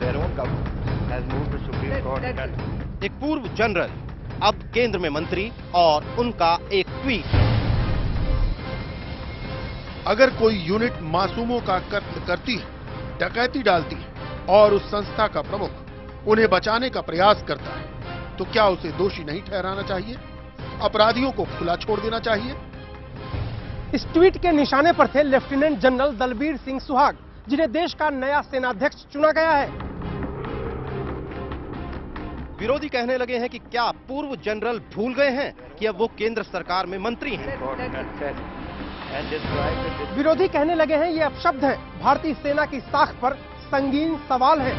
their own government has moved to Supreme Court. एक पूर्व general अब केंद्र में मंत्री और उनका एक ट्वीट। अगर कोई यूनिट मासूमों का कत्ल करती है, डकैती डालती है और उस संस्था का प्रमुख उन्हें बचाने का प्रयास करता है, तो क्या उसे दोषी नहीं ठहराना चाहिए? अपराधियों को खुला छोड़ देना चाहिए? इस ट्वीट के निशाने पर थे लेफ्टिनेंट जनरल दलबीर सिंह सुहाग, जिन्हें देश का नया सेनाध्यक्ष चुना गया है। विरोधी कहने लगे हैं कि क्या पूर्व जनरल भूल गए हैं कि अब वो केंद्र सरकार में मंत्री हैं। विरोधी कहने लगे हैं ये अपशब्द है, भारतीय सेना की साख पर संगीन सवाल है।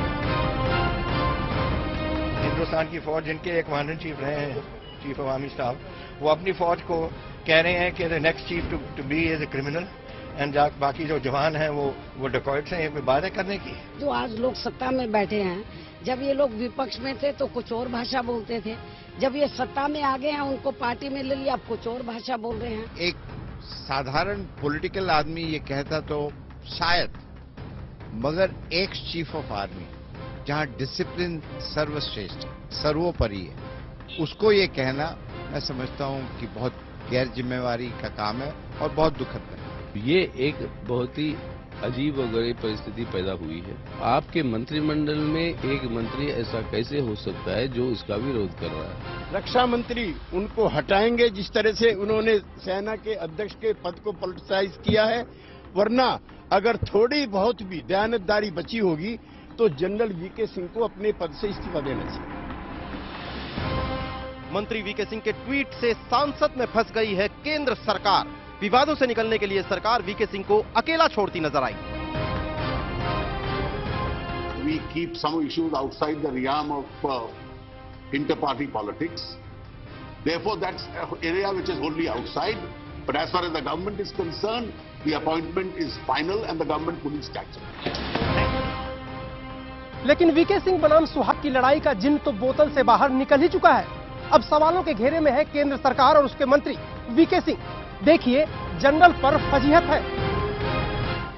हिंदुस्तान की फौज जिनके एक कमांडर चीफ रहे हैं, चीफ ऑफ आर्मी स्टाफ, वो अपनी फौज को कह रहे हैं कि the next chief to be is a criminal and बाकी जो जवान हैं वो डिकॉइट्स हैं। ये कोई बात है करने की? जो आज लोग सत्ता में बैठे हैं, जब ये लोग विपक्ष में थे तो कुछ और भाषा बोलते थे, जब ये सत्ता में आ गए हैं, उनको पार्टी में ले लिया, अब कुछ और भाषा बोल रहे हैं। एक साधारण पॉलिटिकल आदमी ये कहता तो शायद, मगर एक्स चीफ ऑफ आर्मी जहां डिसिप्लिन सर्वश्रेष्ठ सर्वोपरि है, उसको ये कहना मैं समझता हूं कि बहुत गैर जिम्मेवारी का काम है और बहुत दुखद है। ये एक बहुत ही अजीब और गरीब परिस्थिति पैदा हुई है। आपके मंत्रिमंडल में एक मंत्री ऐसा कैसे हो सकता है जो इसका विरोध कर रहा है? रक्षा मंत्री उनको हटाएंगे जिस तरह से उन्होंने सेना के अध्यक्ष के पद को पॉलिटिसाइज किया है, वरना अगर थोड़ी बहुत भी दयानतदारी बची होगी तो जनरल वीके सिंह को अपने पद से इस्तीफा देना चाहिए। मंत्री वीके सिंह के ट्वीट से सांसद में फंस गई है केंद्र सरकार। विवादों से निकलने के लिए सरकार वीके सिंह को अकेला छोड़ती नजर आई। We keep some issues outside the realm of inter-party politics. Therefore, that's an area which is wholly outside. But as far as the government is concerned, the appointment is final and the government fully stands up. लेकिन VK Singh बनाम सुहाग की लड़ाई का जिन तो बोतल से बाहर निकल ही चुका है। अब सवालों के घेरे में है केंद्र सरकार और उसके मंत्री वीके सिंह। देखिए, जनरल पर फजीहत है।